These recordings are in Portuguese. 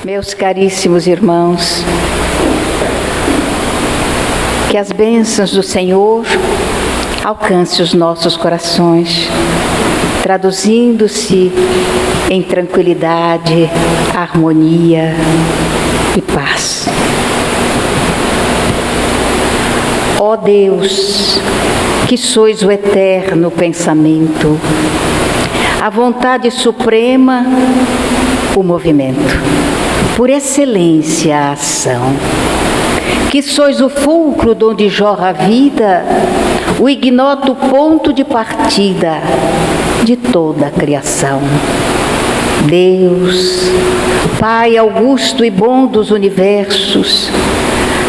Meus caríssimos irmãos, que as bênçãos do Senhor alcancem os nossos corações, traduzindo-se em tranquilidade, harmonia e paz. Ó Deus, que sois o eterno pensamento, a vontade suprema, o movimento, por excelência a ação, que sois o fulcro donde jorra a vida, o ignoto ponto de partida de toda a criação. Deus, Pai augusto e bom dos universos,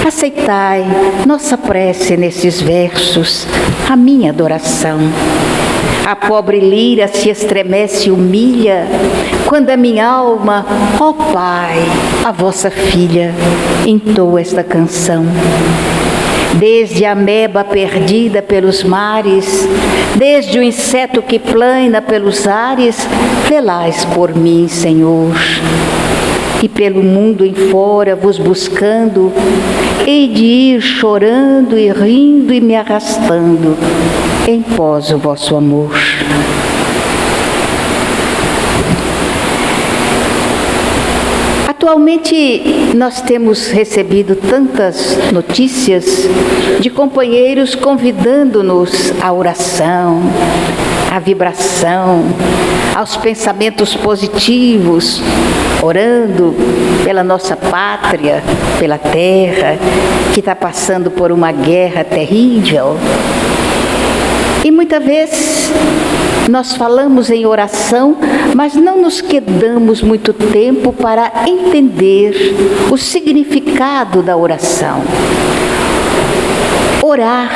aceitai nossa prece nesses versos, a minha adoração. A pobre lira se estremece e humilha, quando a minha alma, ó Pai, a vossa filha, entoa esta canção. Desde a ameba perdida pelos mares, desde o inseto que plana pelos ares, velais por mim, Senhor. E pelo mundo em fora vos buscando, hei de ir chorando e rindo e me arrastando em pós o vosso amor. Atualmente nós temos recebido tantas notícias de companheiros convidando-nos à oração, à vibração, aos pensamentos positivos, orando pela nossa pátria, pela terra, que está passando por uma guerra terrível. E muitas vezes nós falamos em oração, mas não nos quedamos muito tempo para entender o significado da oração. Orar,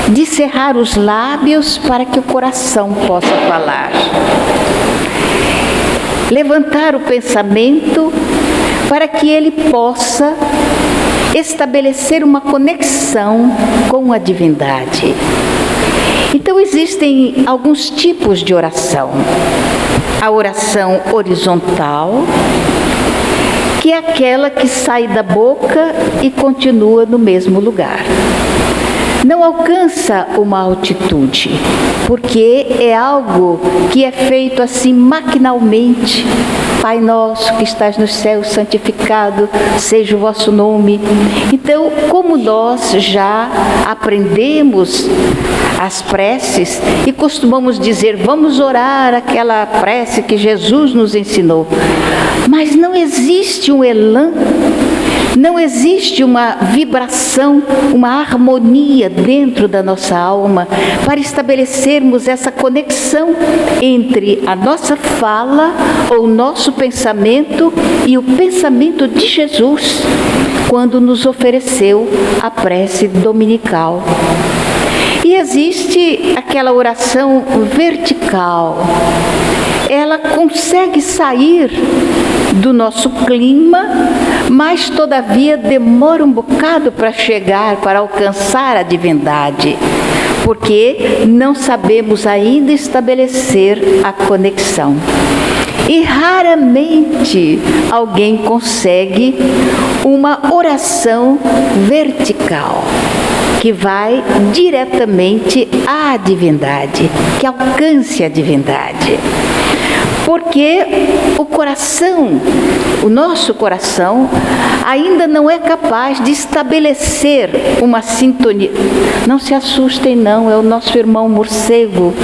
de cerrar os lábios para que o coração possa falar. Levantar o pensamento para que ele possa estabelecer uma conexão com a divindade. Então existem alguns tipos de oração. A oração horizontal, que é aquela que sai da boca e continua no mesmo lugar. Não alcança uma altitude, porque é algo que é feito assim maquinalmente. Pai nosso que estás nos céus, santificado seja o vosso nome. Então, como nós já aprendemos as preces e costumamos dizer, vamos orar aquela prece que Jesus nos ensinou, mas não existe um elan, não existe uma vibração, uma harmonia dentro da nossa alma para estabelecermos essa conexão entre a nossa fala ou o nosso pensamento e o pensamento de Jesus, quando nos ofereceu a prece dominical. E existe aquela oração vertical. Ela consegue sair do nosso clima, mas todavia demora um bocado para chegar, para alcançar a divindade, porque não sabemos ainda estabelecer a conexão. E raramente alguém consegue uma oração vertical, que vai diretamente à divindade, que alcance a divindade. Porque o coração, o nosso coração, ainda não é capaz de estabelecer uma sintonia. Não se assustem não, é o nosso irmão morcego,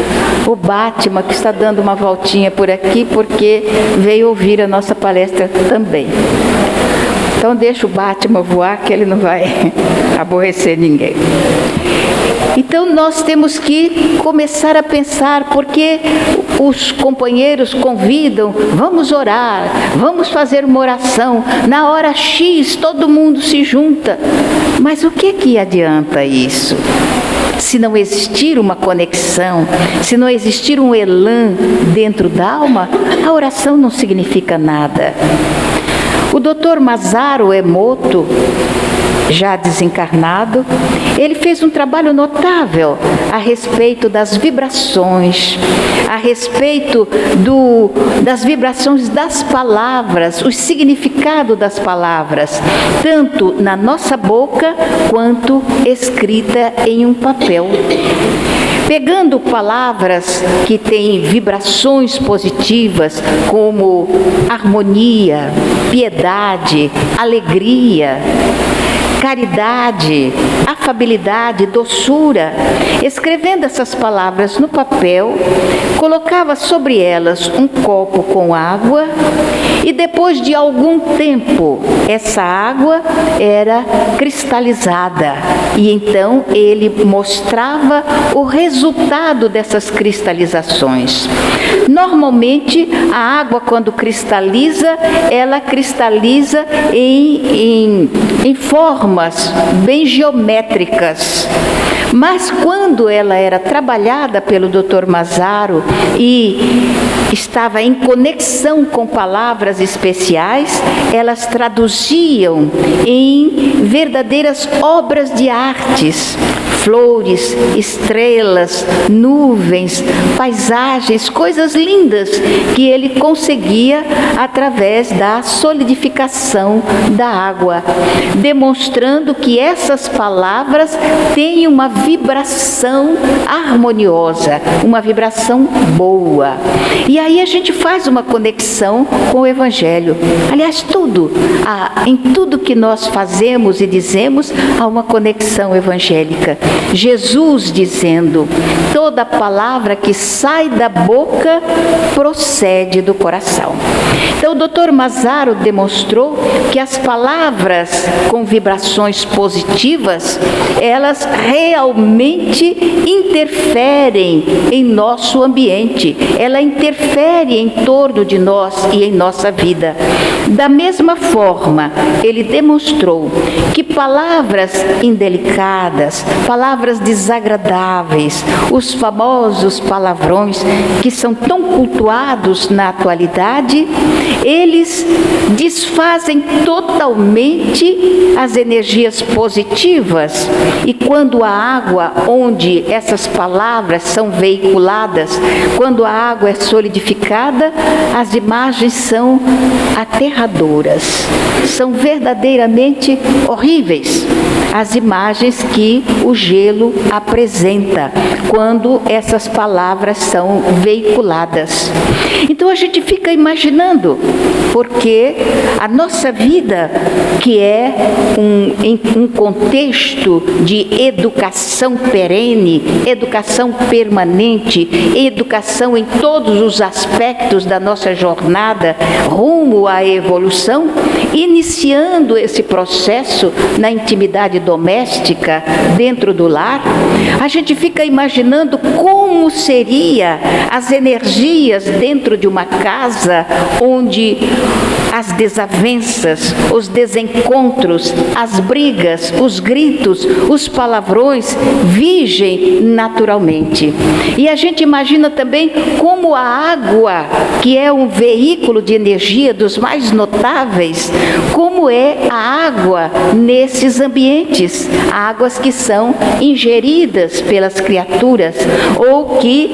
o Batman, que está dando uma voltinha por aqui, porque veio ouvir a nossa palestra também. Então deixa o Batman voar, que ele não vai aborrecer ninguém. Então nós temos que começar a pensar, porque os companheiros convidam, vamos orar, vamos fazer uma oração, na hora X todo mundo se junta. Mas o que adianta isso? Se não existir uma conexão, se não existir um elan dentro da alma, a oração não significa nada. O Dr. Masaru Emoto, já desencarnado, ele fez um trabalho notável a respeito das vibrações, a respeito das vibrações das palavras, o significado das palavras, tanto na nossa boca quanto escrita em um papel. Pegando palavras que têm vibrações positivas, como harmonia, piedade, alegria, caridade, afabilidade, doçura, escrevendo essas palavras no papel, colocava sobre elas um copo com água e depois de algum tempo essa água era cristalizada e então ele mostrava o resultado dessas cristalizações. Normalmente a água, quando cristaliza, ela cristaliza em formas bem geométricas. Mas quando ela era trabalhada pelo Dr. Mazaro e estava em conexão com palavras especiais, elas traduziam em verdadeiras obras de artes, flores, estrelas, nuvens, paisagens, coisas lindas que ele conseguia através da solidificação da água, demonstrando que essas palavras têm uma vibração harmoniosa, uma vibração boa. E aí a gente faz uma conexão com o Evangelho. Aliás, em tudo que nós fazemos e dizemos, há uma conexão evangélica. Jesus dizendo: toda palavra que sai da boca procede do coração. Então o Dr. Mazaro demonstrou que as palavras com vibrações positivas, elas realmente interferem em nosso ambiente, ela interfere em torno de nós e em nossa vida. Da mesma forma, ele demonstrou que palavras indelicadas, palavras desagradáveis, os famosos palavrões que são tão cultuados na atualidade, eles desfazem totalmente as energias positivas. E quando a água onde essas palavras são veiculadas, quando a água é solidificada, as imagens são aterradoras, são verdadeiramente horríveis. As imagens que o gelo apresenta quando essas palavras são veiculadas. Então a gente fica imaginando, porque a nossa vida, que é um contexto de educação perene, educação permanente, educação em todos os aspectos da nossa jornada rumo à evolução, iniciando esse processo na intimidade doméstica, dentro do lar, a gente fica imaginando como seria as energias dentro de uma casa onde as desavenças, os desencontros, as brigas, os gritos, os palavrões vigem naturalmente. E a gente imagina também como a água, que é um veículo de energia dos mais notáveis, como é a água nesses ambientes, águas que são ingeridas pelas criaturas ou que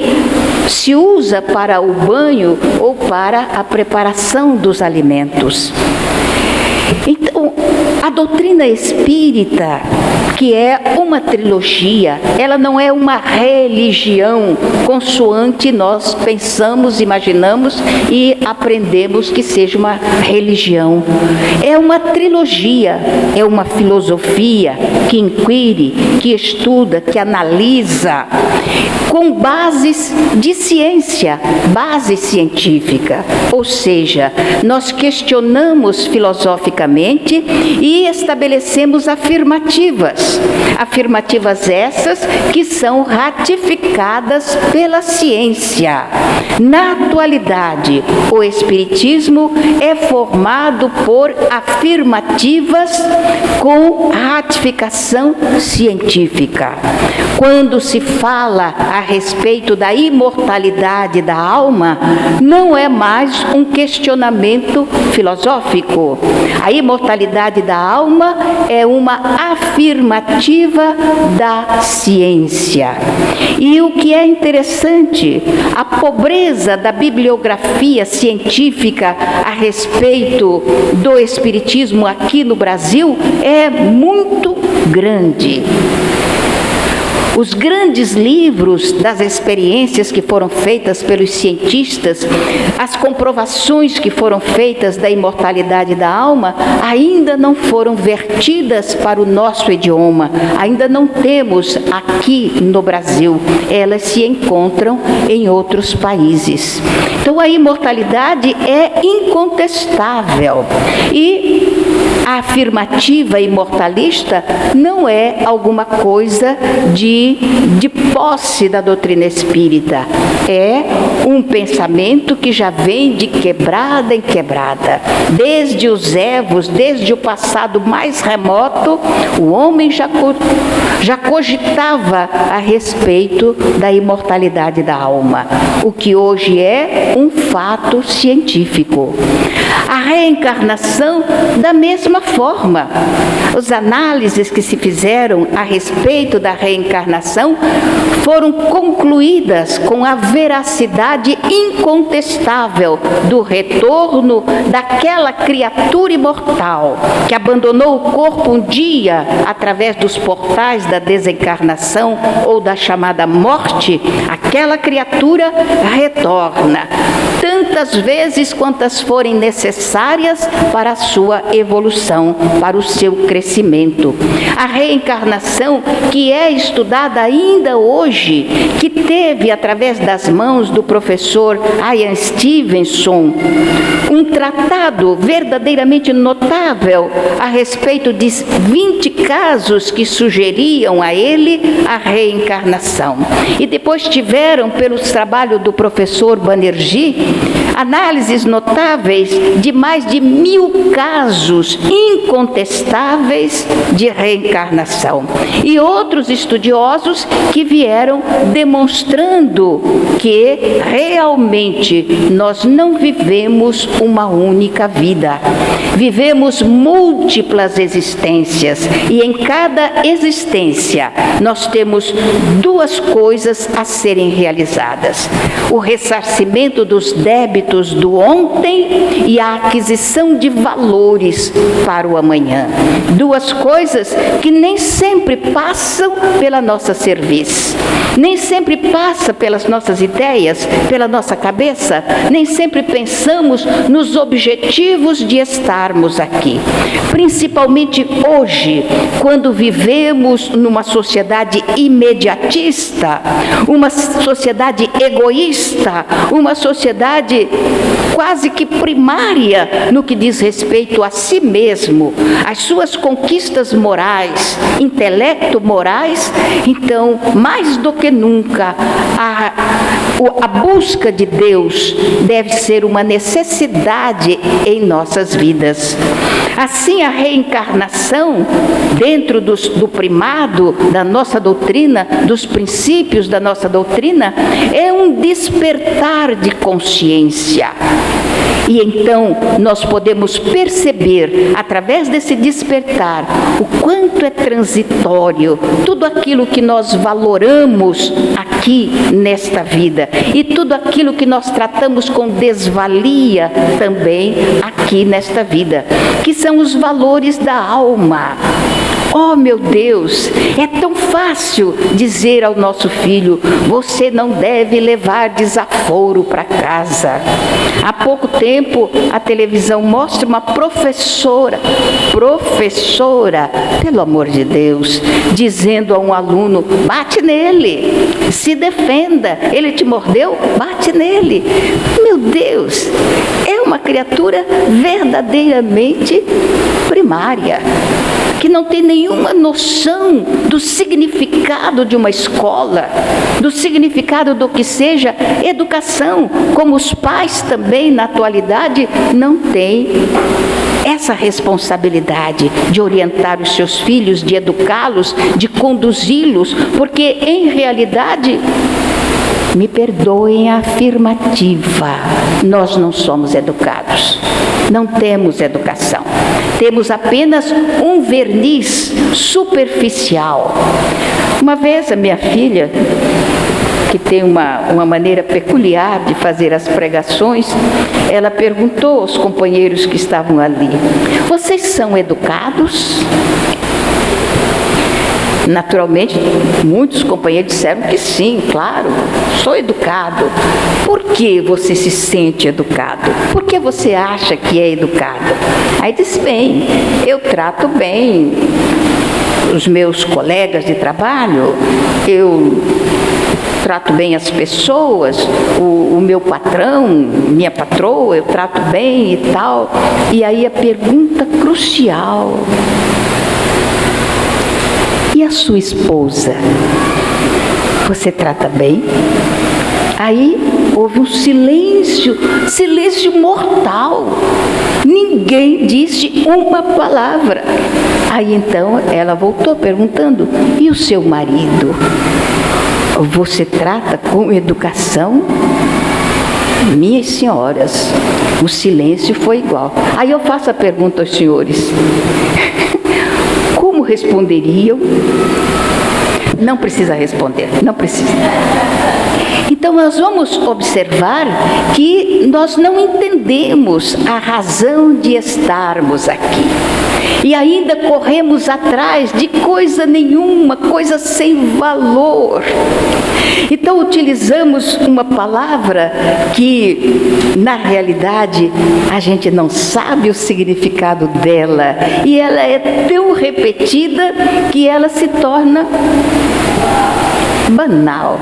se usa para o banho ou para a preparação dos alimentos. Então, a doutrina espírita, que é uma trilogia, ela não é uma religião consoante nós pensamos, imaginamos e aprendemos que seja uma religião. É uma trilogia, é uma filosofia que inquire, que estuda, que analisa, com bases de ciência, base científica. Ou seja, nós questionamos filosoficamente e estabelecemos afirmativas. Afirmativas essas que são ratificadas pela ciência. Na atualidade, o Espiritismo é formado por afirmativas com ratificação científica. Quando se fala a respeito da imortalidade da alma, não é mais um questionamento filosófico. A imortalidade da alma é uma afirmativa da ciência. E o que é interessante, a pobreza da bibliografia científica a respeito do espiritismo aqui no Brasil é muito grande. Os grandes livros das experiências que foram feitas pelos cientistas, as comprovações que foram feitas da imortalidade da alma, ainda não foram vertidas para o nosso idioma, ainda não temos aqui no Brasil, elas se encontram em outros países. Então a imortalidade é incontestável e a afirmativa imortalista não é alguma coisa de posse da doutrina espírita. É um pensamento que já vem de quebrada em quebrada. Desde os Evos, desde o passado mais remoto, o homem já cogitava a respeito da imortalidade da alma, o que hoje é um fato científico. A reencarnação, da mesma forma. As análises que se fizeram a respeito da reencarnação foram concluídas com a veracidade incontestável do retorno daquela criatura imortal que abandonou o corpo um dia através dos portais da desencarnação ou da chamada morte. Aquela criatura retorna tantas vezes quantas forem necessárias para a sua evolução, para o seu crescimento. A reencarnação, que é estudada ainda hoje, que teve através das mãos do professor Ian Stevenson um tratado verdadeiramente notável a respeito de 20 casos que sugeriam a ele a reencarnação. E depois tiveram, pelos trabalhos do professor Banerjee, análises notáveis de mais de 1000 casos incontestáveis de reencarnação. E outros estudiosos que vieram demonstrando que realmente nós não vivemos uma única vida. Vivemos múltiplas existências e em cada existência nós temos duas coisas a serem realizadas: o ressarcimento dos débitos do ontem e a aquisição de valores para o amanhã. Duas coisas que nem sempre passam pela nossa cerviz, nem sempre passa pelas nossas ideias, pela nossa cabeça, nem sempre pensamos nos objetivos de estarmos aqui. Principalmente hoje, quando vivemos numa sociedade imediatista, uma sociedade egoísta, uma sociedade quase que primária no que diz respeito a si mesmo, às suas conquistas morais, intelecto-morais. Então, mais do que nunca, a busca de Deus deve ser uma necessidade em nossas vidas. Assim, a reencarnação, dentro do primado da nossa doutrina, dos princípios da nossa doutrina, é um despertar de consciência. E então nós podemos perceber, através desse despertar, o quanto é transitório tudo aquilo que nós valoramos aqui nesta vida e tudo aquilo que nós tratamos com desvalia também aqui nesta vida, que são os valores da alma. Oh, meu Deus, é tão fácil dizer ao nosso filho: você não deve levar desaforo para casa. Há pouco tempo, a televisão mostra uma professora, pelo amor de Deus, dizendo a um aluno: bate nele, se defenda, ele te mordeu, bate nele. Meu Deus, é uma criatura verdadeiramente primária, que não tem nenhuma noção do significado de uma escola, do significado do que seja educação, como os pais também, na atualidade, não têm essa responsabilidade de orientar os seus filhos, de educá-los, de conduzi-los, porque, em realidade, me perdoem a afirmativa, nós não somos educados. não temos educação. Temos apenas um verniz superficial. Uma vez a minha filha, que tem uma maneira peculiar de fazer as pregações, ela perguntou aos companheiros que estavam ali: vocês são educados? Naturalmente, muitos companheiros disseram que sim, claro, sou educado. Por que você se sente educado? Por que você acha que é educado? Aí disse: bem, eu trato bem os meus colegas de trabalho, eu trato bem as pessoas, o meu patrão, minha patroa, eu trato bem e tal. E aí a pergunta crucial: e a sua esposa? Você trata bem? Aí houve um silêncio mortal. Ninguém disse uma palavra. Aí então ela voltou perguntando: e o seu marido? Você trata com educação? Minhas senhoras, o silêncio foi igual. Aí eu faço a pergunta aos senhores: como responderiam? Não precisa responder, não precisa. Então nós vamos observar que nós não entendemos a razão de estarmos aqui. E ainda corremos atrás de coisa nenhuma, coisa sem valor. Então utilizamos uma palavra que, na realidade, a gente não sabe o significado dela. E ela é tão repetida que ela se torna banal,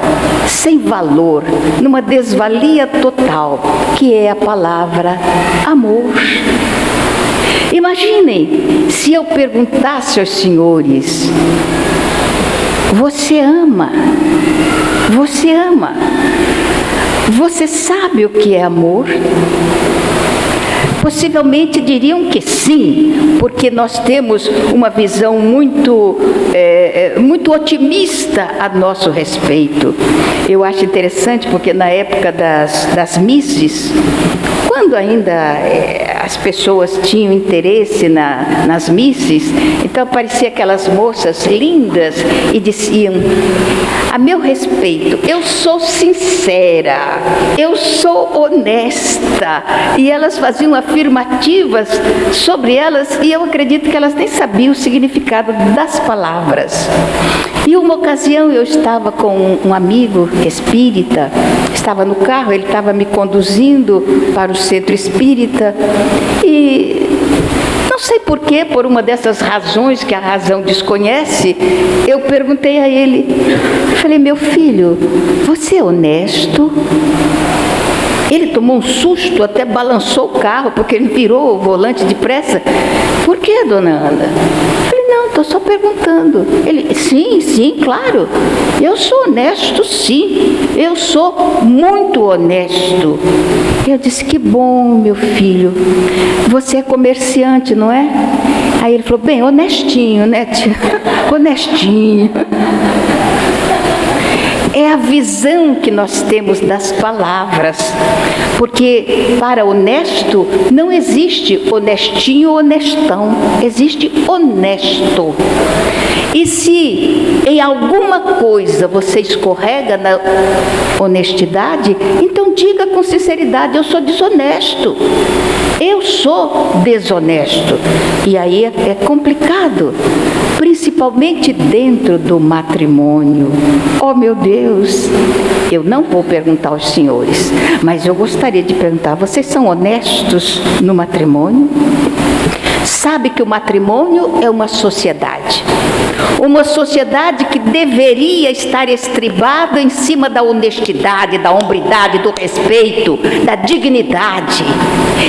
sem valor, numa desvalia total, que é a palavra amor. Imaginem se eu perguntasse aos senhores: você ama? Você ama? Você sabe o que é amor? Possivelmente diriam que sim, porque nós temos uma visão muito otimista a nosso respeito. Eu acho interessante porque na época das misses, quando ainda as pessoas tinham interesse nas misses, então apareciam aquelas moças lindas e diziam: a meu respeito, eu sou sincera, eu sou honesta. E elas faziam afirmativas sobre elas, e eu acredito que elas nem sabiam o significado das palavras. E uma ocasião eu estava com um amigo espírita, estava no carro, ele estava me conduzindo para o centro espírita, e não sei porquê, por uma dessas razões que a razão desconhece, eu perguntei a ele, falei: meu filho, você é honesto? Ele tomou um susto, até balançou o carro, porque ele virou o volante depressa. Por que, dona Ana? Eu falei: não, estou só perguntando. Ele: sim, claro, eu sou honesto, sim, eu sou muito honesto. Eu disse: que bom, meu filho, você é comerciante, não é? Aí ele falou: bem, honestinho, né, tia? Honestinho. É a visão que nós temos das palavras, porque para honesto não existe honestinho ou honestão, existe honesto. E se em alguma coisa você escorrega na honestidade, então diga com sinceridade: eu sou desonesto, eu sou desonesto. E aí é complicado, principalmente dentro do matrimônio. Oh, meu Deus, eu não vou perguntar aos senhores, mas eu gostaria de perguntar: vocês são honestos no matrimônio? Sabe que o matrimônio é uma sociedade que deveria estar estribada em cima da honestidade, da hombridade, do respeito, da dignidade.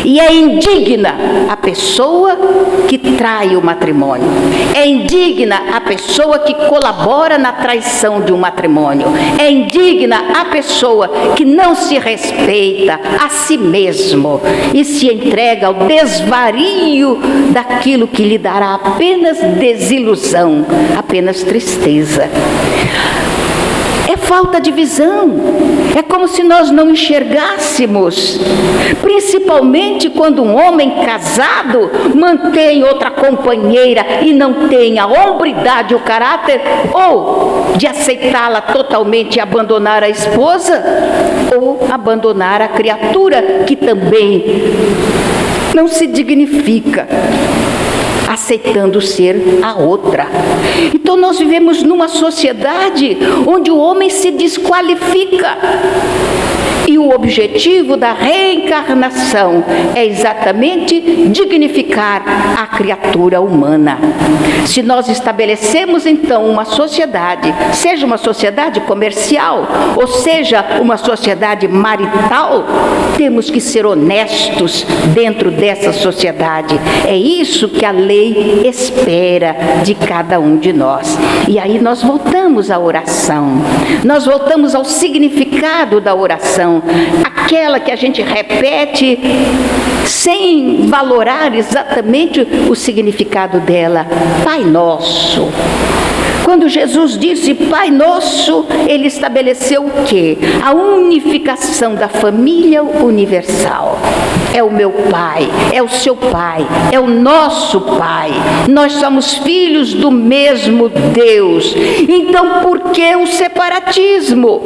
E é indigna a pessoa que trai o matrimônio. É indigna a pessoa que colabora na traição de um matrimônio. É indigna a pessoa que não se respeita a si mesmo e se entrega ao desvario daquilo que lhe dará apenas desilusão, apenas tristeza. Falta de visão. É como se nós não enxergássemos, principalmente quando um homem casado mantém outra companheira e não tem a hombridade, o caráter, ou de aceitá-la totalmente e abandonar a esposa, ou abandonar a criatura que também não se dignifica, aceitando ser a outra. Então nós vivemos numa sociedade onde o homem se desqualifica. E o objetivo da reencarnação é exatamente dignificar a criatura humana. Se nós estabelecemos então uma sociedade, seja uma sociedade comercial, ou seja uma sociedade marital, temos que ser honestos dentro dessa sociedade. É isso que a lei espera de cada um de nós. E aí nós voltamos à oração, nós voltamos ao significado da oração, aquela que a gente repete sem valorar exatamente o significado dela. Pai Nosso. Quando Jesus disse Pai Nosso, ele estabeleceu o quê? A unificação da família universal. É o meu Pai, é o seu Pai, é o nosso Pai. Nós somos filhos do mesmo Deus. Então, por que o separatismo?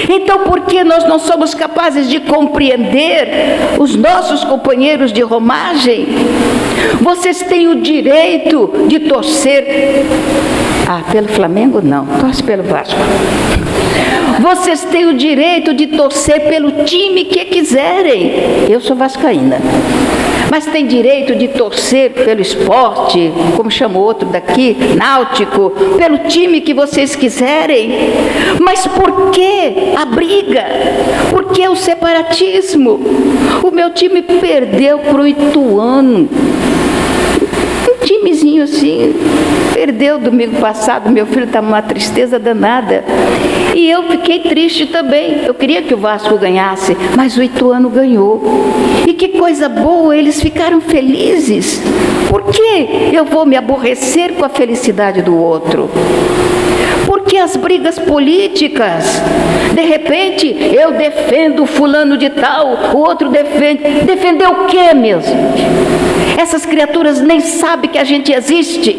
Então, por que nós não somos capazes de compreender os nossos companheiros de romagem? Vocês têm o direito de torcer... pelo Flamengo não, torce pelo Vasco. Vocês têm o direito de torcer pelo time que quiserem. Eu sou vascaína. Mas tem direito de torcer pelo esporte, como chama o outro daqui, náutico, pelo time que vocês quiserem. Mas por que a briga? Por que o separatismo? O meu time perdeu para o Ituano. Um timezinho assim, perdeu domingo passado, meu filho está numa tristeza danada. E eu fiquei triste também. Eu queria que o Vasco ganhasse, mas o Ituano ganhou. E que coisa boa, eles ficaram felizes. Por que eu vou me aborrecer com a felicidade do outro? Porque as brigas políticas, de repente, eu defendo fulano de tal, o outro defende. Defender o quê, mesmo? Essas criaturas nem sabem que a gente existe.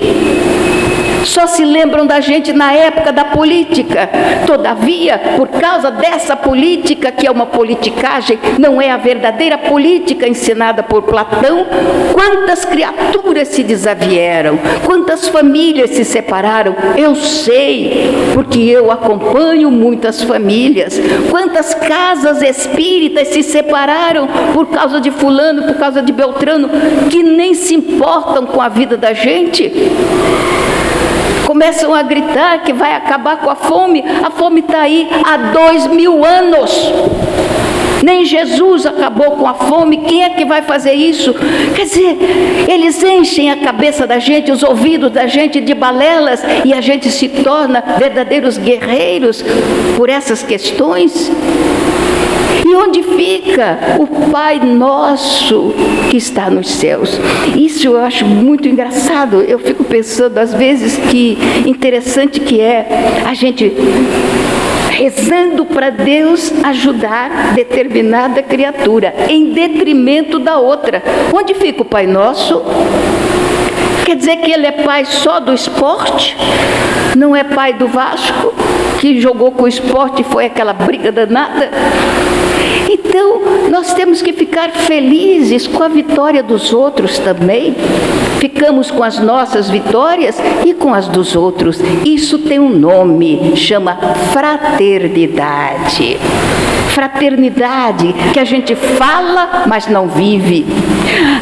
Só se lembram da gente na época da política. Todavia, por causa dessa política, que é uma politicagem, não é a verdadeira política ensinada por Platão, quantas criaturas se desavieram, quantas famílias se separaram, eu sei, porque eu acompanho muitas famílias. Quantas casas espíritas se separaram por causa de fulano, por causa de Beltrano, que nem se importam com a vida da gente. Começam a gritar que vai acabar com a fome. A fome está aí há 2000 anos. Nem Jesus acabou com a fome. Quem é que vai fazer isso? Quer dizer, eles enchem a cabeça da gente, os ouvidos da gente de balelas, e a gente se torna verdadeiros guerreiros por essas questões. E onde fica o Pai Nosso que está nos céus? Isso eu acho muito engraçado. Eu fico pensando às vezes que interessante que é a gente rezando para Deus ajudar determinada criatura em detrimento da outra. Onde fica o Pai Nosso? Quer dizer que ele é pai só do esporte? Não é pai do Vasco, que jogou com o esporte e foi aquela briga danada? Então, nós temos que ficar felizes com a vitória dos outros também. Ficamos com as nossas vitórias e com as dos outros. Isso tem um nome, chama fraternidade. Fraternidade, que a gente fala, mas não vive.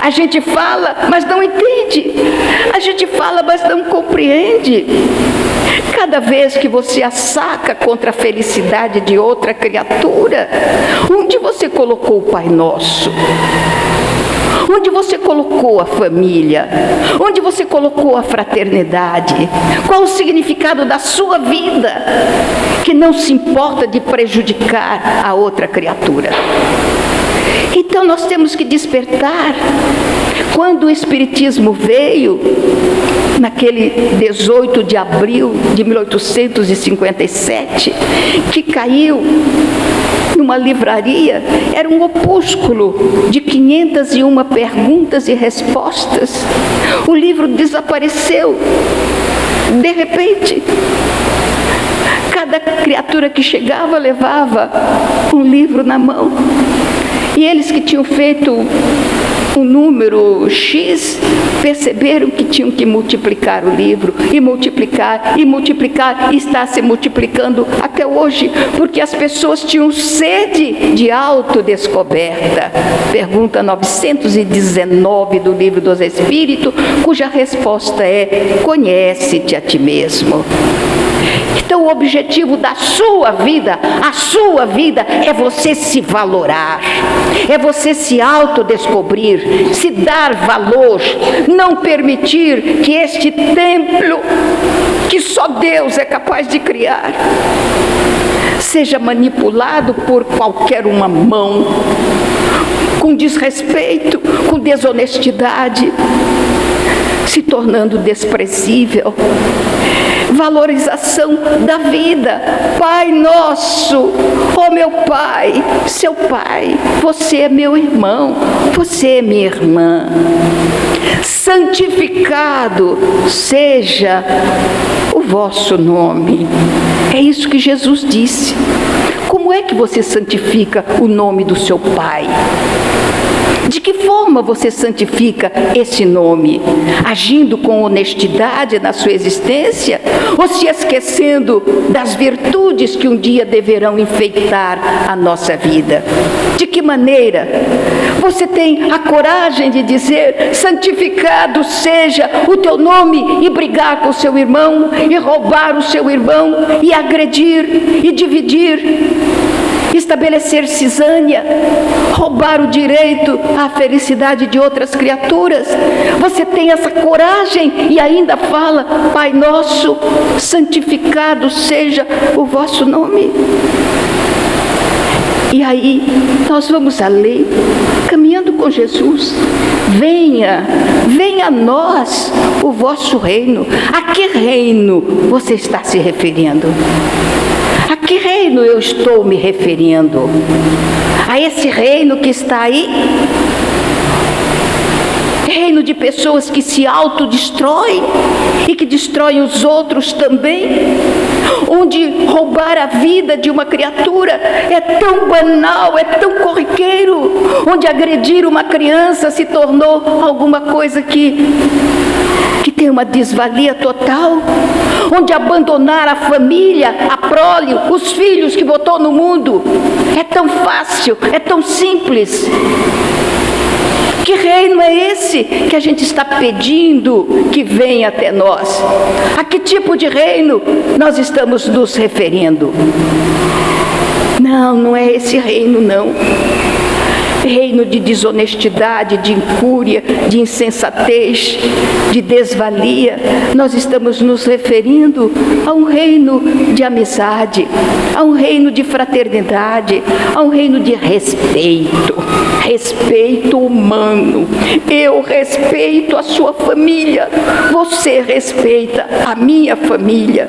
A gente fala, mas não entende. A gente fala, mas não compreende. Cada vez que você assaca contra a felicidade de outra criatura, onde você colocou o Pai Nosso? Onde você colocou a família? Onde você colocou a fraternidade? Qual o significado da sua vida, que não se importa de prejudicar a outra criatura? Então nós temos que despertar. Quando o Espiritismo veio, naquele 18 de abril de 1857, que caiu numa livraria, era um opúsculo de 501 perguntas e respostas. O livro desapareceu. De repente, cada criatura que chegava levava um livro na mão. E eles que tinham feito um número X, perceberam que tinham que multiplicar o livro, e multiplicar, e multiplicar, e está se multiplicando até hoje, porque as pessoas tinham sede de autodescoberta. Pergunta 919 do Livro dos Espíritos, cuja resposta é: conhece-te a ti mesmo. Então o objetivo da sua vida, a sua vida, é você se valorar, é você se autodescobrir, se dar valor, não permitir que este templo, que só Deus é capaz de criar, seja manipulado por qualquer uma mão, com desrespeito, com desonestidade, se tornando desprezível. Valorização da vida. Pai nosso, ó meu Pai, seu Pai, você é meu irmão, você é minha irmã. Santificado seja o vosso nome. É isso que Jesus disse. Como é que você santifica o nome do seu Pai? De que forma você santifica esse nome? Agindo com honestidade na sua existência? Ou se esquecendo das virtudes que um dia deverão enfeitar a nossa vida? De que maneira você tem a coragem de dizer: santificado seja o teu nome, e brigar com o seu irmão, e roubar o seu irmão, e agredir, e dividir, estabelecer cisânia, roubar o direito à felicidade de outras criaturas? Você tem essa coragem e ainda fala: Pai nosso, santificado seja o vosso nome. E aí nós vamos além, caminhando com Jesus. Venha a nós o vosso reino. A que reino você está se referindo? A que reino eu estou me referindo? A esse reino que está aí? Reino de pessoas que se autodestroem e que destroem os outros também? Onde roubar a vida de uma criatura é tão banal, é tão corriqueiro? Onde agredir uma criança se tornou alguma coisa que tem uma desvalia total? Onde abandonar a família, a prole, os filhos que botou no mundo é tão fácil, é tão simples? Que reino é esse que a gente está pedindo que venha até nós? A que tipo de reino nós estamos nos referindo? Não é esse reino, não. Reino de desonestidade, de incúria, de insensatez, de desvalia. Nós estamos nos referindo a um reino de amizade, a um reino de fraternidade, a um reino de respeito, respeito humano. Eu respeito a sua família, você respeita a minha família.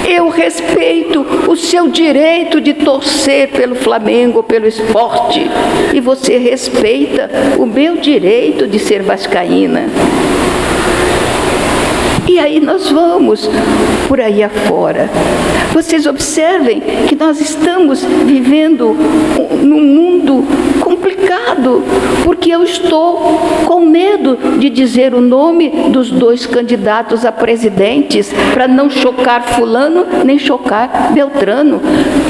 Eu respeito o seu direito de torcer pelo Flamengo, pelo esporte, e você respeita o meu direito de ser vascaína. E aí nós vamos por aí afora. Vocês observem que nós estamos vivendo num mundo complicado, porque eu estou com medo de dizer o nome dos 2 candidatos a presidentes, para não chocar fulano, nem chocar Beltrano.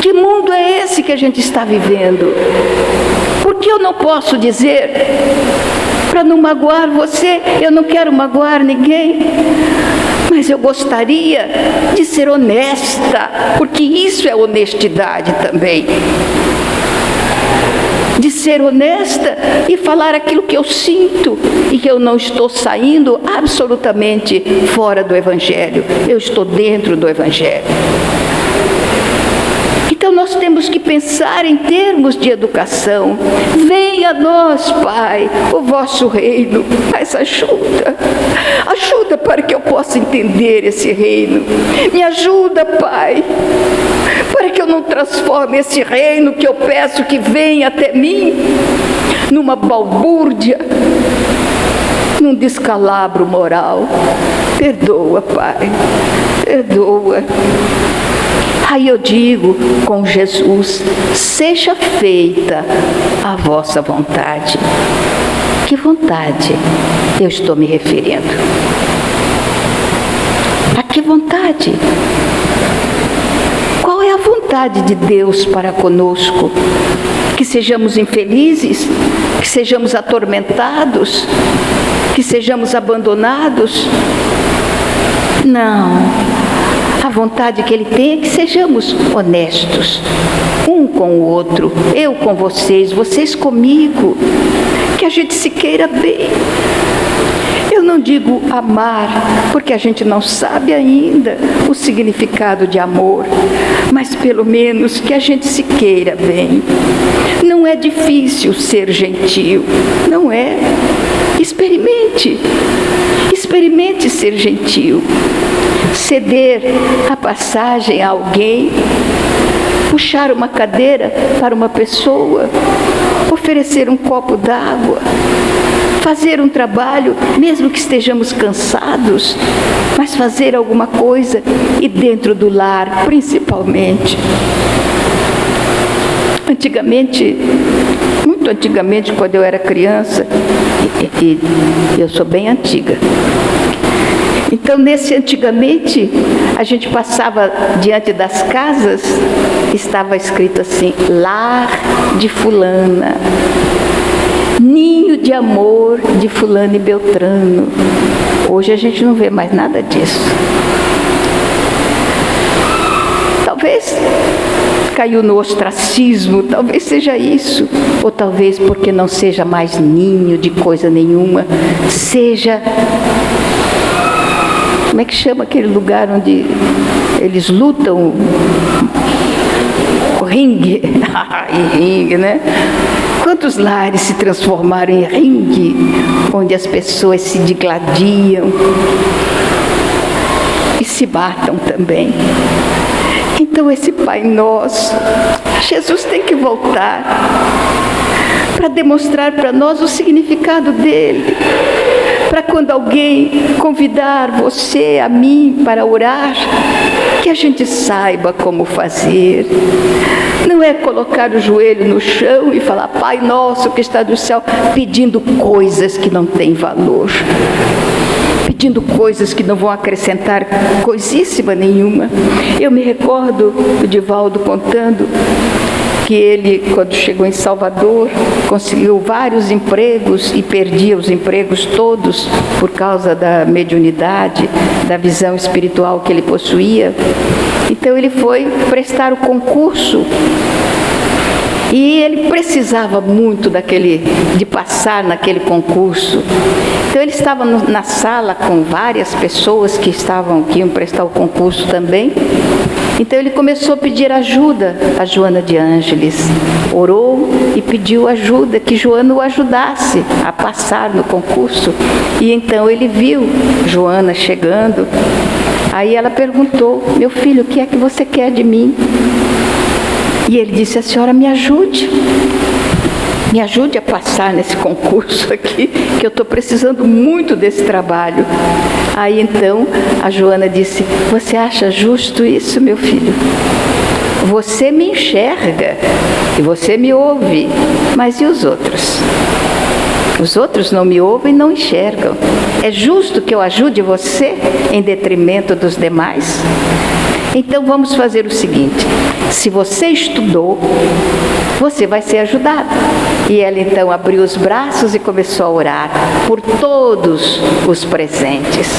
Que mundo é esse que a gente está vivendo? Por que eu não posso dizer, para não magoar você? Eu não quero magoar ninguém, mas eu gostaria de ser honesta, porque isso é honestidade também. De ser honesta e falar aquilo que eu sinto, e que eu não estou saindo absolutamente fora do Evangelho, eu estou dentro do Evangelho. Então nós temos que pensar em termos de educação. Venha a nós, Pai, o vosso reino, mas ajuda para que eu possa entender esse reino. Me ajuda, Pai, para que eu não transforme esse reino que eu peço que venha até mim numa balbúrdia, num descalabro moral. Perdoa, Pai, perdoa. Aí eu digo com Jesus: seja feita a vossa vontade. Que vontade eu estou me referindo? A que vontade? Qual é a vontade de Deus para conosco? Que sejamos infelizes? Que sejamos atormentados? Que sejamos abandonados? Não. A vontade que Ele tem é que sejamos honestos, um com o outro, eu com vocês, vocês comigo, que a gente se queira bem. Eu não digo amar, porque a gente não sabe ainda o significado de amor, mas pelo menos que a gente se queira bem. Não é difícil ser gentil, não é. Experimente ser gentil. Ceder a passagem a alguém, puxar uma cadeira para uma pessoa, oferecer um copo d'água, fazer um trabalho, mesmo que estejamos cansados, mas fazer alguma coisa, e dentro do lar, principalmente. Antigamente, muito antigamente, quando eu era criança, e eu sou bem antiga, então, nesse antigamente, a gente passava diante das casas, estava escrito assim: lar de fulana, ninho de amor de fulano e beltrano. Hoje a gente não vê mais nada disso. Talvez caiu no ostracismo, talvez seja isso, ou talvez porque não seja mais ninho de coisa nenhuma, seja... Como é que chama aquele lugar onde eles lutam? O ringue. Ringue, né? Quantos lares se transformaram em ringue, onde as pessoas se digladiam e se matam também. Então esse Pai Nosso, Jesus tem que voltar para demonstrar para nós o significado dele. Para quando alguém convidar você, a mim, para orar, que a gente saiba como fazer. Não é colocar o joelho no chão e falar: Pai Nosso que está do céu, pedindo coisas que não têm valor, pedindo coisas que não vão acrescentar coisíssima nenhuma. Eu me recordo o Divaldo contando que ele, quando chegou em Salvador, conseguiu vários empregos e perdia os empregos todos por causa da mediunidade, da visão espiritual que ele possuía. Então ele foi prestar o concurso e ele precisava muito de passar naquele concurso. Então ele estava na sala com várias pessoas que iam prestar o concurso também. Então ele começou a pedir ajuda a Joana de Ângeles. Orou e pediu ajuda, que Joana o ajudasse a passar no concurso. E então ele viu Joana chegando. Aí ela perguntou: meu filho, o que é que você quer de mim? E ele disse: a senhora me ajude a passar nesse concurso aqui, que eu estou precisando muito desse trabalho. Aí então a Joana disse: você acha justo isso, meu filho? Você me enxerga e você me ouve, mas e os outros? Os outros não me ouvem e não enxergam. É justo que eu ajude você em detrimento dos demais? Então vamos fazer o seguinte: se você estudou, você vai ser ajudado. E ela então abriu os braços e começou a orar por todos os presentes,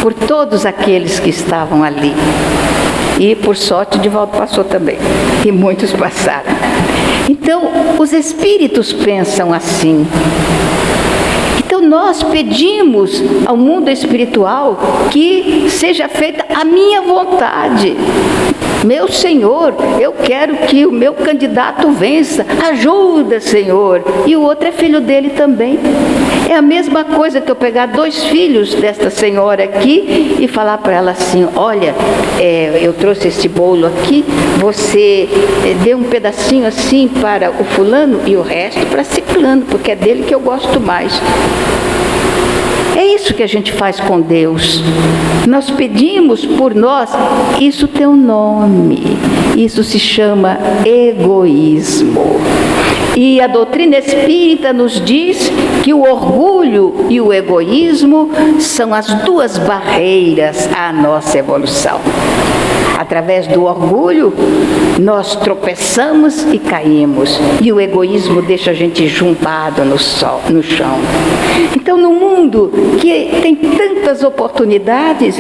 por todos aqueles que estavam ali. E por sorte Divaldo passou também, e muitos passaram. Então os espíritos pensam assim. Então nós pedimos ao mundo espiritual que seja feita a minha vontade. Meu Senhor, eu quero que o meu candidato vença. Ajuda, Senhor. E o outro é filho dele também. É a mesma coisa que eu pegar 2 filhos desta senhora aqui e falar para ela assim: olha, eu trouxe esse bolo aqui, você dê um pedacinho assim para o fulano e o resto para ciclano, porque é dele que eu gosto mais. É isso que a gente faz com Deus. Nós pedimos por nós, isso tem um nome, isso se chama egoísmo. E a doutrina espírita nos diz que o orgulho e o egoísmo são as 2 barreiras à nossa evolução. Através do orgulho, nós tropeçamos e caímos. E o egoísmo deixa a gente jumbado no chão. Então, no mundo que tem tantas oportunidades,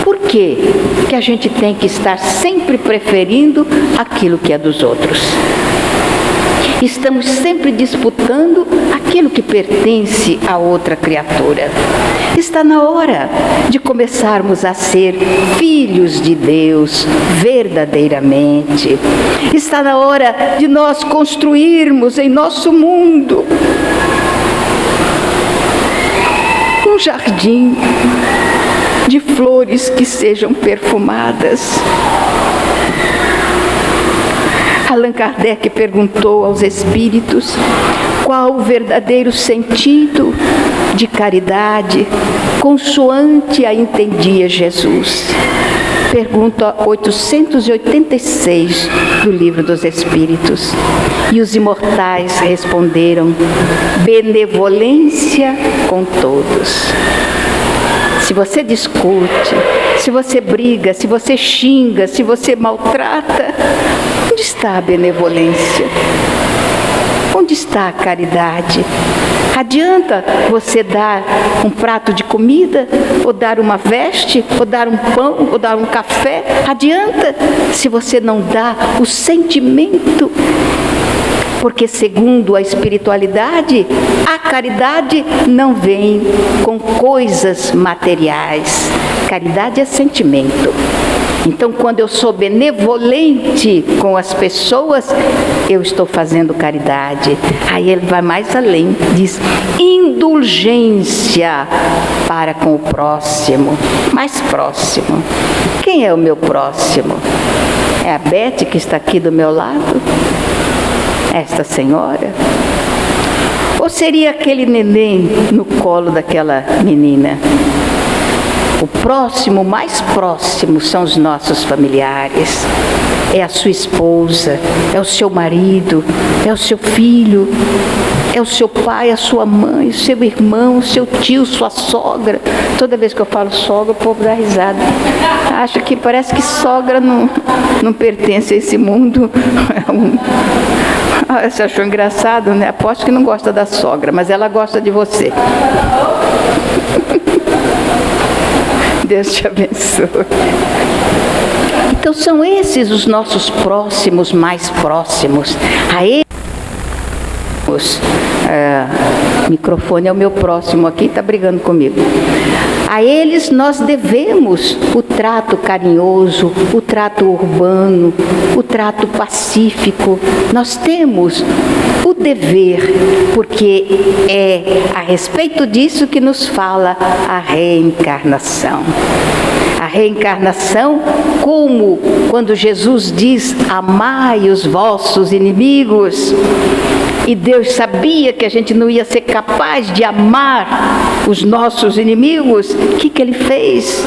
por que a gente tem que estar sempre preferindo aquilo que é dos outros? Estamos sempre disputando aquilo que pertence a outra criatura. Está na hora de começarmos a ser filhos de Deus verdadeiramente. Está na hora de nós construirmos em nosso mundo um jardim de flores que sejam perfumadas. Allan Kardec perguntou aos espíritos qual o verdadeiro sentido de caridade, consoante a entendia Jesus. Pergunta 886 do Livro dos Espíritos. E os imortais responderam: benevolência com todos. Se você discute, se você briga, se você xinga, se você maltrata, onde está a benevolência? Onde está a caridade? Adianta você dar um prato de comida, ou dar uma veste, ou dar um pão, ou dar um café? Adianta se você não dá o sentimento? Porque, segundo a espiritualidade, a caridade não vem com coisas materiais. Caridade é sentimento. Então, quando eu sou benevolente com as pessoas, eu estou fazendo caridade. Aí ele vai mais além, diz indulgência para com o próximo, mais próximo. Quem é o meu próximo? É a Bete que está aqui do meu lado? Esta senhora? Ou seria aquele neném no colo daquela menina? O próximo, mais próximo, são os nossos familiares. É a sua esposa, é o seu marido, é o seu filho, é o seu pai, a sua mãe, o seu irmão, o seu tio, sua sogra. Toda vez que eu falo sogra, o povo dá risada. Acho que parece que sogra não pertence a esse mundo. Você achou engraçado, né? Aposto que não gosta da sogra, mas ela gosta de você. Deus te abençoe. Então são esses os nossos próximos, mais próximos. A eles, microfone é o meu próximo aqui, está brigando comigo. A eles nós devemos o trato carinhoso, o trato urbano, o trato pacífico. Nós temos o dever, porque é a respeito disso que nos fala a reencarnação. A reencarnação, como quando Jesus diz: amai os vossos inimigos. E Deus sabia que a gente não ia ser capaz de amar os nossos inimigos. O que Ele fez?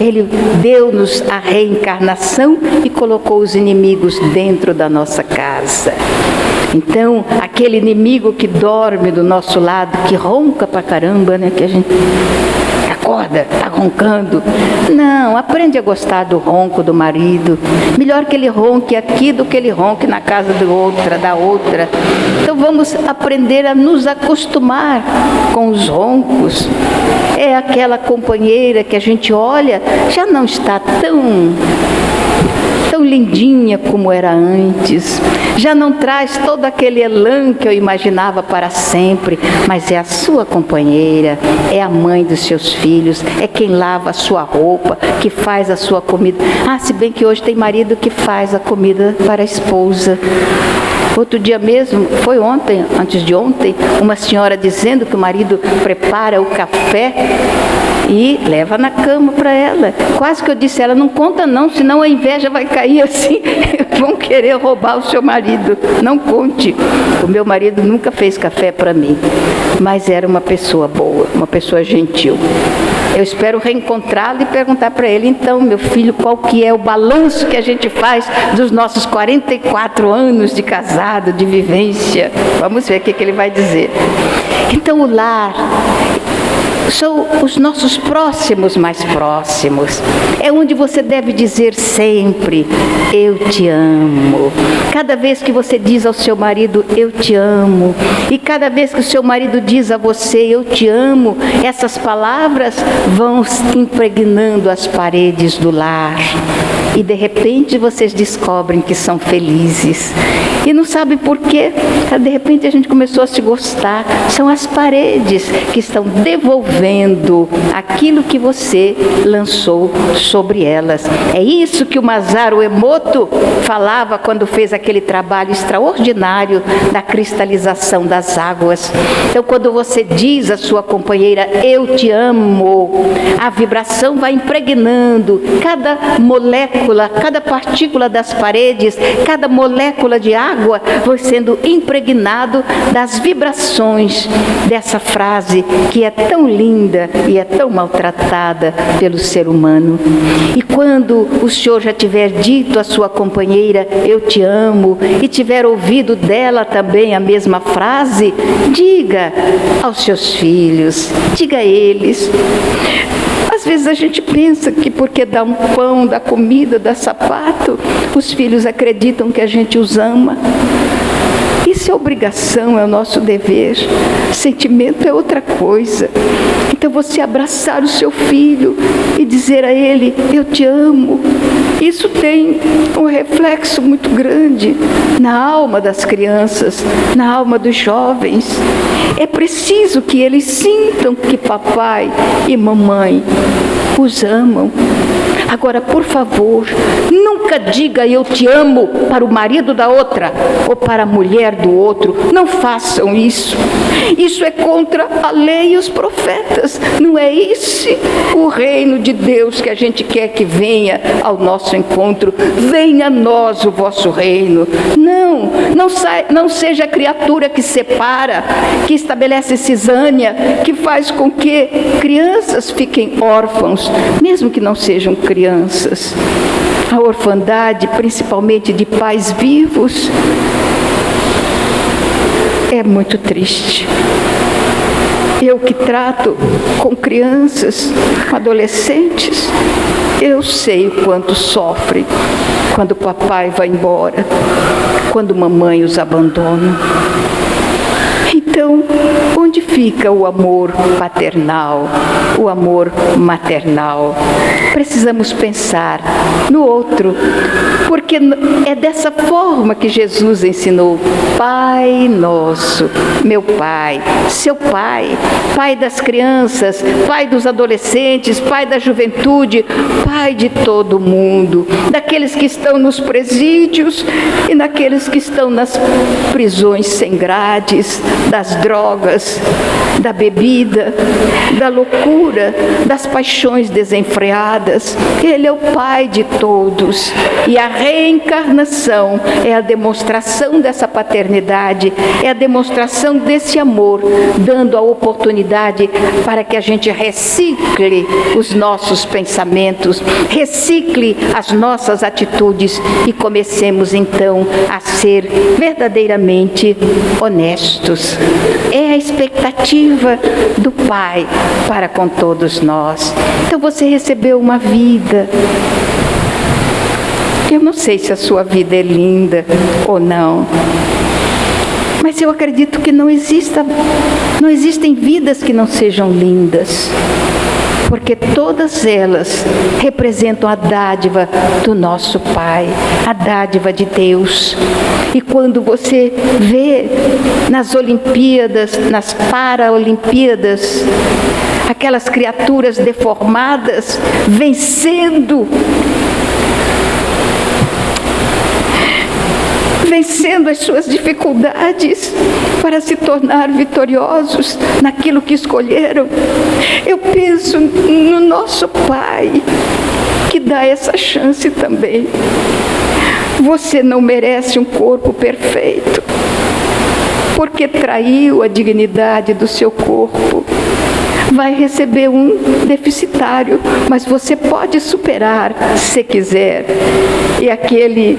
Ele deu-nos a reencarnação e colocou os inimigos dentro da nossa casa. Então, aquele inimigo que dorme do nosso lado, que ronca pra caramba, né? Que a gente acorda, está roncando. Não, aprende a gostar do ronco do marido. Melhor que ele ronque aqui do que ele ronque na casa da outra. Então vamos aprender a nos acostumar com os roncos. É aquela companheira que a gente olha, já não está tão tão lindinha como era antes. Já não traz todo aquele elan que eu imaginava para sempre, mas é a sua companheira, é a mãe dos seus filhos, é quem lava a sua roupa, que faz a sua comida. Se bem que hoje tem marido que faz a comida para a esposa. Outro dia mesmo, foi ontem, antes de ontem, uma senhora dizendo que o marido prepara o café e leva na cama para ela. Quase que eu disse a ela, não conta não, senão a inveja vai cair assim, vão querer roubar o seu marido. Não conte. O meu marido nunca fez café para mim, mas era uma pessoa boa, uma pessoa gentil. Eu espero reencontrá-lo e perguntar para ele, então, meu filho, qual que é o balanço que a gente faz dos nossos 44 anos de casado, de vivência? Vamos ver o que ele vai dizer. Então, o lar são os nossos próximos mais próximos. É onde você deve dizer sempre, eu te amo. Cada vez que você diz ao seu marido, eu te amo, e cada vez que o seu marido diz a você, eu te amo, essas palavras vão impregnando as paredes do lar. E de repente vocês descobrem que são felizes. E não sabe por quê. De repente a gente começou a se gostar. São as paredes que estão devolvendo aquilo que você lançou sobre elas. É isso que o Masaru Emoto falava quando fez aquele trabalho extraordinário da cristalização das águas. Então, quando você diz à sua companheira, eu te amo, a vibração vai impregnando cada molécula, cada partícula das paredes, cada molécula de água vai sendo impregnado das vibrações dessa frase que é tão linda e é tão maltratada pelo ser humano. E quando o Senhor já tiver dito à sua companheira, eu te amo, e tiver ouvido dela também a mesma frase, diga aos seus filhos, diga a eles. Às vezes a gente pensa que porque dá um pão, dá comida, dá sapato, os filhos acreditam que a gente os ama. Isso é obrigação, é o nosso dever. Sentimento é outra coisa. Então você abraçar o seu filho e dizer a ele, eu te amo. Isso tem um reflexo muito grande na alma das crianças, na alma dos jovens. É preciso que eles sintam que papai e mamãe os amam. Agora, por favor, nunca diga eu te amo para o marido da outra ou para a mulher do outro. Não façam isso. Isso é contra a lei e os profetas. Não é esse o reino de Deus que a gente quer que venha ao nosso encontro. Venha a nós o vosso reino. Não seja a criatura que separa, que estabelece cisânia, que faz com que crianças fiquem órfãos, mesmo que não sejam crianças. A orfandade, principalmente de pais vivos, é muito triste. Eu que trato com crianças, adolescentes, eu sei o quanto sofrem quando o papai vai embora, quando mamãe os abandona. Então, onde fica o amor paternal, o amor maternal? Precisamos pensar no outro, porque é dessa forma que Jesus ensinou. Pai nosso, meu pai, seu pai, pai das crianças, pai dos adolescentes, pai da juventude, pai de todo mundo, daqueles que estão nos presídios e daqueles que estão nas prisões sem grades, das drogas, da bebida, da loucura, das paixões desenfreadas. Ele é o Pai de todos. E a reencarnação é a demonstração dessa paternidade, é a demonstração desse amor, dando a oportunidade para que a gente recicle os nossos pensamentos, recicle as nossas atitudes e comecemos então a ser verdadeiramente honestos. É a expectativa do Pai para com todos nós. Então você recebeu uma vida. Eu não sei se a sua vida é linda ou não, mas eu acredito que não existem vidas que não sejam lindas. porque todas elas representam a dádiva do nosso Pai, a dádiva de Deus. E quando você vê nas Olimpíadas, nas Paraolimpíadas, aquelas criaturas deformadas vencendo as suas dificuldades para se tornar vitoriosos naquilo que escolheram, eu penso no nosso Pai, que dá essa chance também. Você não merece um corpo perfeito, porque traiu a dignidade do seu corpo. Vai receber um deficitário, mas você pode superar se quiser. E aquele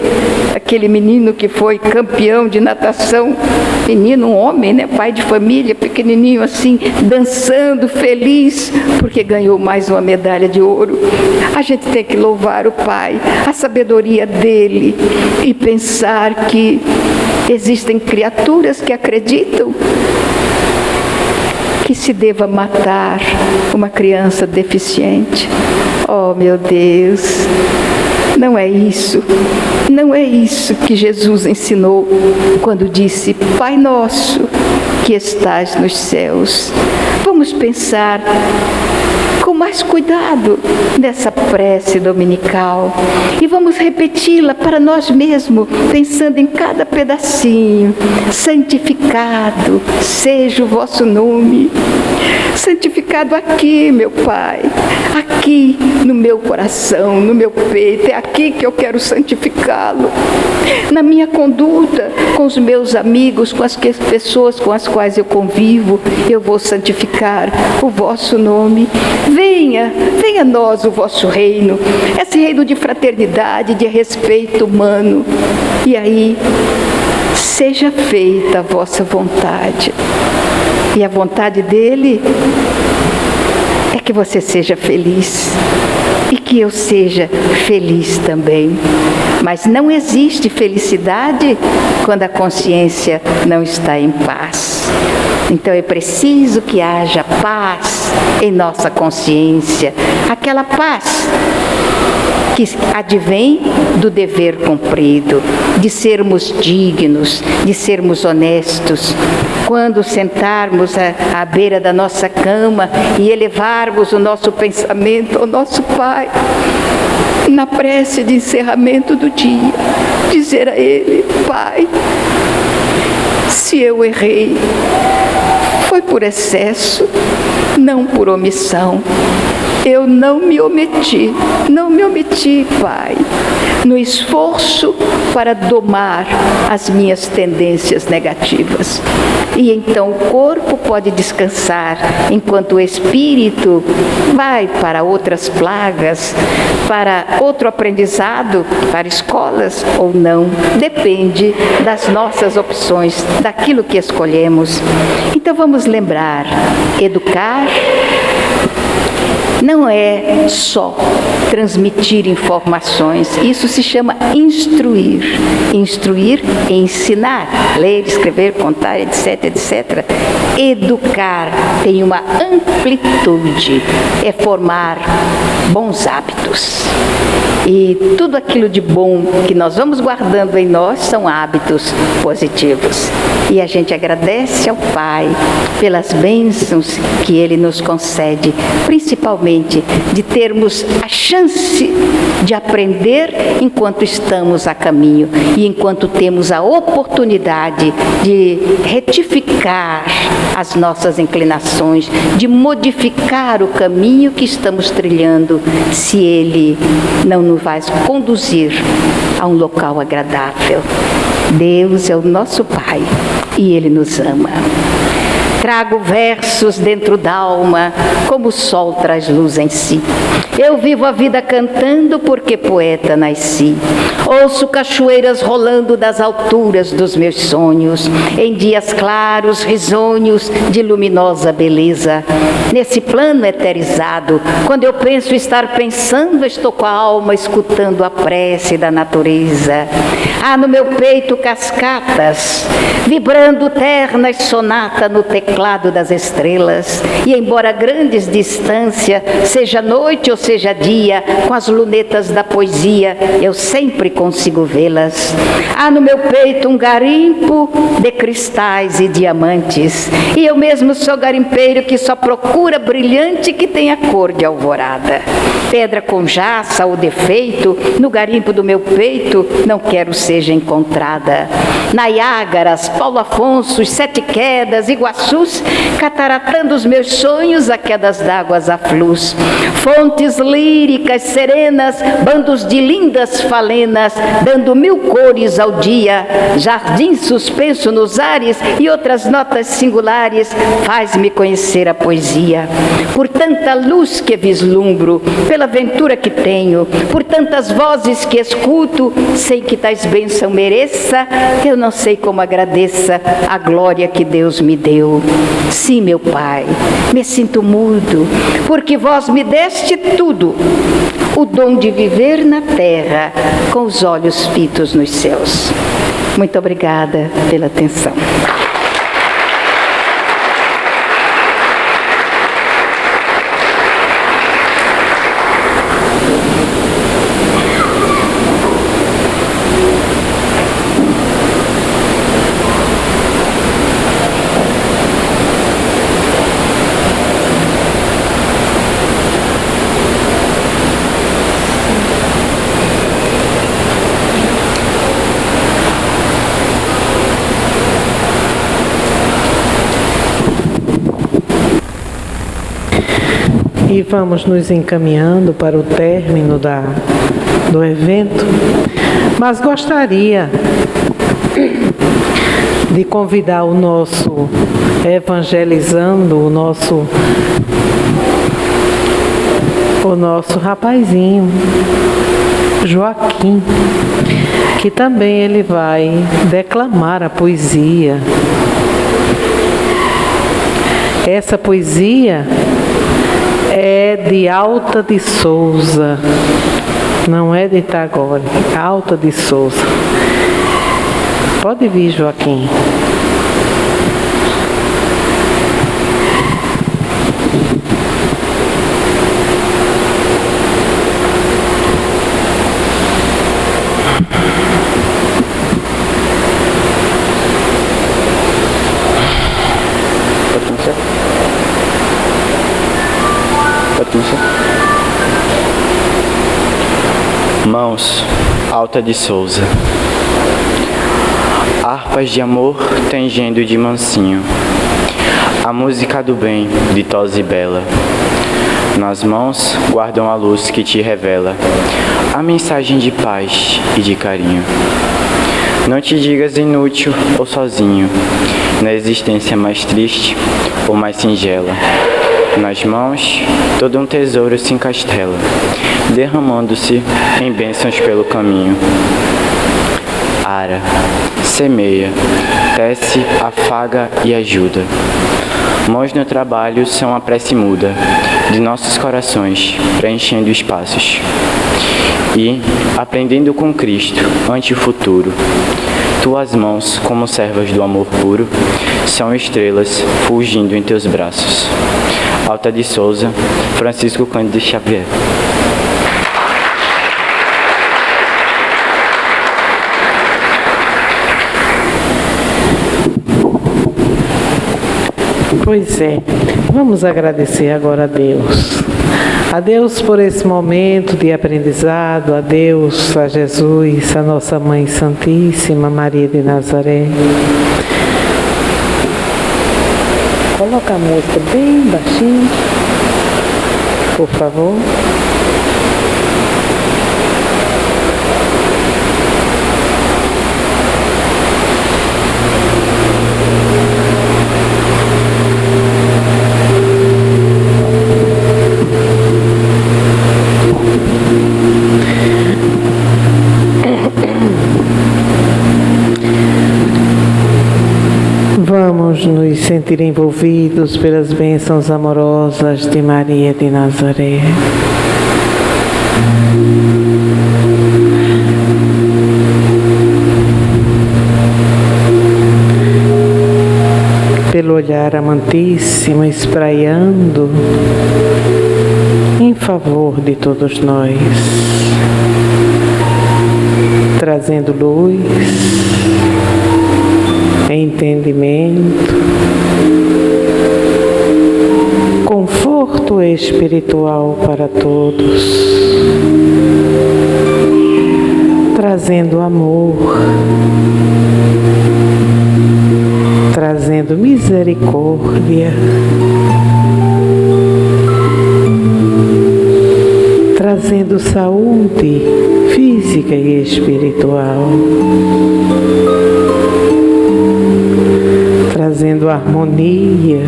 menino que foi campeão de natação, menino, um homem, né, pai de família, pequenininho assim, dançando, feliz, porque ganhou mais uma medalha de ouro. A gente tem que louvar o Pai, a sabedoria dele, e pensar que existem criaturas que acreditam que se deva matar uma criança deficiente. Oh, meu Deus, não é isso que Jesus ensinou quando disse: Pai nosso que estás nos céus. Vamos pensar com mais cuidado nessa prece dominical e vamos repeti-la para nós mesmos, pensando em cada pedacinho. Santificado seja o vosso nome. Santificado aqui, meu Pai, aqui no meu coração, no meu peito, é aqui que eu quero santificá-lo. Na minha conduta com os meus amigos, com as pessoas com as quais eu convivo, eu vou santificar o vosso nome. Venha a nós o vosso reino, esse reino de fraternidade, de respeito humano. E aí, seja feita a vossa vontade. E a vontade dele é que você seja feliz e que eu seja feliz também. Mas não existe felicidade quando a consciência não está em paz. Então é preciso que haja paz em nossa consciência, aquela paz que advém do dever cumprido, de sermos dignos, de sermos honestos. Quando sentarmos à beira da nossa cama e elevarmos o nosso pensamento ao nosso Pai, na prece de encerramento do dia, dizer a Ele: Pai, se eu errei, foi por excesso, não por omissão. Eu não me omiti, Pai, no esforço para domar as minhas tendências negativas. E então o corpo pode descansar, enquanto o espírito vai para outras plagas, para outro aprendizado, para escolas ou não. Depende das nossas opções, daquilo que escolhemos. Então vamos lembrar, educar não é só transmitir informações, isso se chama instruir. Instruir é ensinar, ler, escrever, contar, etc, etc. Educar tem uma amplitude, é formar bons hábitos. E tudo aquilo de bom que nós vamos guardando em nós são hábitos positivos. E a gente agradece ao Pai pelas bênçãos que Ele nos concede, principalmente de termos a chance de aprender enquanto estamos a caminho e enquanto temos a oportunidade de retificar as nossas inclinações, de modificar o caminho que estamos trilhando, se Ele não nos vai conduzir a um local agradável. Deus é o nosso Pai e Ele nos ama. Trago versos dentro da alma, como o sol traz luz em si. Eu vivo a vida cantando porque poeta nasci. Ouço cachoeiras rolando das alturas dos meus sonhos, em dias claros, risonhos, de luminosa beleza. Nesse plano eterizado, quando eu penso estar pensando, estou com a alma escutando a prece da natureza. Há no meu peito cascatas, vibrando ternas sonata no teclado das estrelas. E embora grandes distâncias, seja noite ou seja dia, com as lunetas da poesia, eu sempre consigo vê-las. Há no meu peito um garimpo de cristais e diamantes. E eu mesmo sou garimpeiro que só procura brilhante que tenha cor de alvorada. Pedra com jaça ou defeito, no garimpo do meu peito, não quero seja encontrada. Niágaras, Paulo Afonso, Sete Quedas, Iguaçus, cataratando os meus sonhos a quedas d'águas aflus. Fontes líricas serenas, bandos de lindas falenas, dando 1000 cores ao dia. Jardim suspenso nos ares e outras notas singulares, faz-me conhecer a poesia. Por tanta luz que vislumbro, pela ventura que tenho, por tantas vozes que escuto, sei que tais bênçãos mereça, eu não sei como agradeça a glória que Deus me deu. Sim, meu Pai, me sinto mudo, porque vós me deste tudo, o dom de viver na terra, com os olhos fitos nos céus. Muito obrigada pela atenção. E vamos nos encaminhando para o término do evento, mas gostaria de convidar o nosso evangelizando, o nosso rapazinho, Joaquim, que também ele vai declamar a poesia. Essa poesia é de Alta de Souza, não é de Tagore, Alta de Souza. Pode vir, Joaquim. Mãos, Alta de Souza. Harpas de amor tangendo de mansinho, a música do bem, ditosa e bela. Nas mãos guardam a luz que te revela a mensagem de paz e de carinho. Não te digas inútil ou sozinho, na existência mais triste ou mais singela. Nas mãos, todo um tesouro se encastela, derramando-se em bênçãos pelo caminho. Ara, semeia, tece, afaga e ajuda. Mãos no trabalho são a prece muda de nossos corações, preenchendo espaços. E, aprendendo com Cristo ante o futuro, tuas mãos, como servas do amor puro, são estrelas fulgindo em teus braços. Alta de Souza, Francisco Cândido Xavier. Pois é, vamos agradecer agora a Deus. A Deus por esse momento de aprendizado, a Deus, a Jesus, a nossa Mãe Santíssima, Maria de Nazaré. Coloca a música bem baixinho, por favor. Vamos nos sentir envolvidos pelas bênçãos amorosas de Maria de Nazaré. pelo olhar amantíssimo espraiando em favor de todos nós, trazendo luz, entendimento, conforto espiritual para todos, trazendo amor, trazendo misericórdia, trazendo saúde física e espiritual, trazendo harmonia,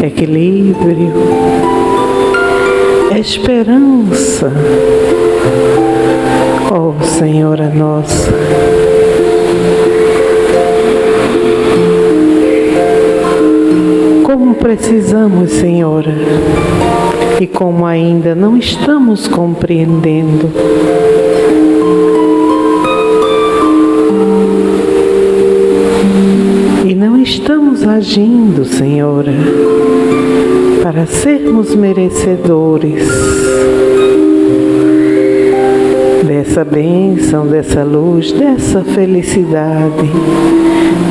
equilíbrio, esperança. Ó Senhora nossa, como precisamos, Senhora, e como ainda não estamos compreendendo, e não estamos agindo, Senhora, para sermos merecedores dessa bênção, dessa luz, dessa felicidade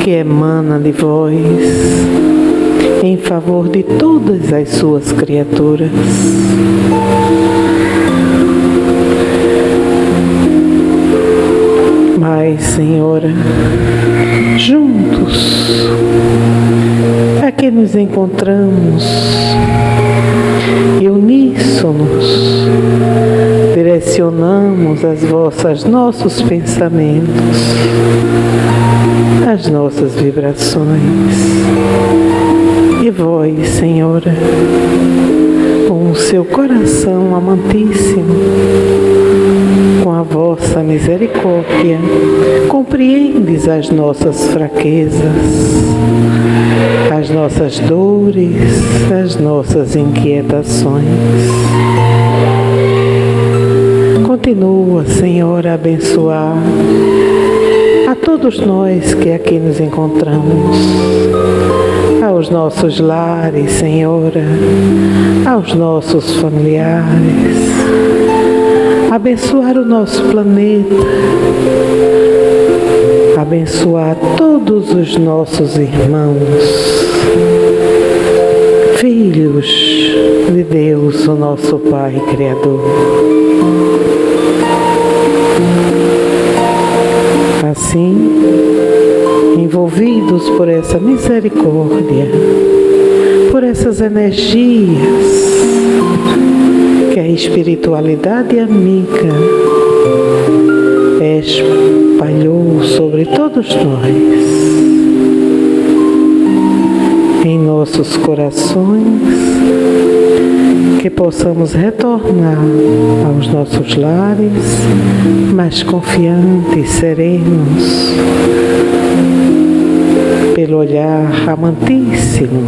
que emana de vós em favor de todas as suas criaturas. Mas, Senhora, juntos, aqui nos encontramos e uníssonos direcionamos nossos pensamentos, as nossas vibrações. E vós, Senhora, com o seu coração amantíssimo, com a vossa misericórdia, compreendes as nossas fraquezas, as nossas dores, as nossas inquietações. Continua, Senhor, a abençoar a todos nós que aqui nos encontramos, aos nossos lares, Senhora, aos nossos familiares, abençoar o nosso planeta, abençoar todos os nossos irmãos, filhos de Deus, o nosso Pai Criador. Assim, envolvidos por essa misericórdia, por essas energias que a espiritualidade amiga espalhou sobre todos nós, em nossos corações, que possamos retornar aos nossos lares mais confiantes, serenos, pelo olhar amantíssimo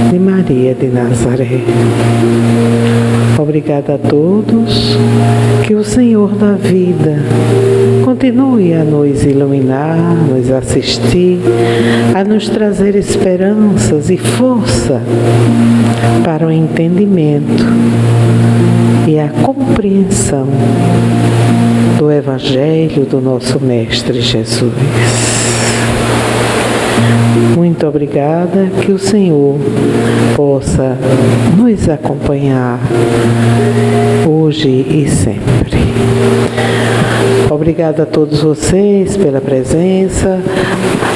de Maria de Nazaré. Obrigada a todos, que o Senhor da vida continue a nos iluminar, nos assistir, a nos trazer esperanças e força para o entendimento e a compreensão do Evangelho do nosso Mestre Jesus. Muito obrigada, que o Senhor possa nos acompanhar hoje e sempre. Obrigada a todos vocês pela presença.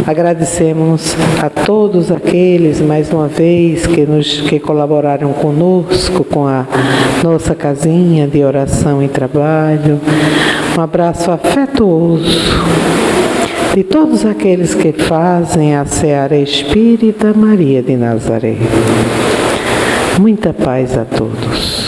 Agradecemos a todos aqueles, mais uma vez, que colaboraram conosco com a nossa casinha de oração e trabalho. Um abraço afetuoso de todos aqueles que fazem a Seara Espírita Maria de Nazaré. Muita paz a todos.